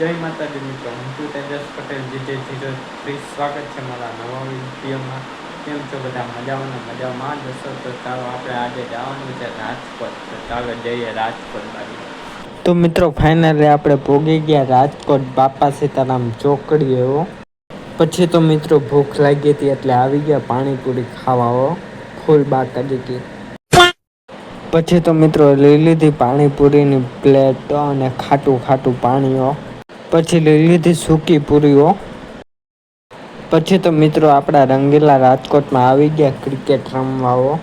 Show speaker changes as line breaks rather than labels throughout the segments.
જય માતાજી મિત્રો, હું છું તેજસ પટેલ GJ03. સ્વાગત છે મારા નવા વિડીયોમાં. કેમ છો બધા? મજામાં જ હશો? તો ચાલો આપણે આજે જવાનું છે રાજકોટ. તો ચાલો જઈએ રાજકોટ બાજુ. તો મિત્રો ફાઇનલી આપણે પહોંચી ગયા રાજકોટ બાપા સીતારામ ચોકડી એવો. પછી તો મિત્રો ભૂખ લાગી હતી એટલે આવી ગયા પાણીપુરી ખાવા ફૂલ બાર કાઢી હતી. પછી તો મિત્રો લઈ લીધી પાણીપુરીની પ્લેટો અને ખાટું પાણીઓ. પછી લઈ લીધી સૂકી પૂરીઓ. પછી તો મિત્રો આપણા રંગીલા રાજકોટમાં આવી ગયા ક્રિકેટ રમવાઓ.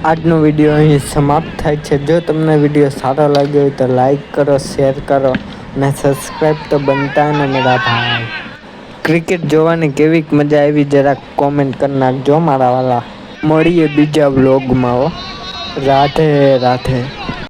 આજનો વિડીયો અહીં સમાપ્ત થાય છે. જો તમને વિડીયો સારો લાગ્યો હોય તો લાઈક કરો, શેર કરો અને સબસ્ક્રાઈબ તો બનતા ને મેરા ભાઈ. ક્રિકેટ જોવાની કેવી મજા આવી જરાક કોમેન્ટ કરી નાખજો મારા વાલા. મળીએ બીજા વ્લોગમાં. રાધે રાધે.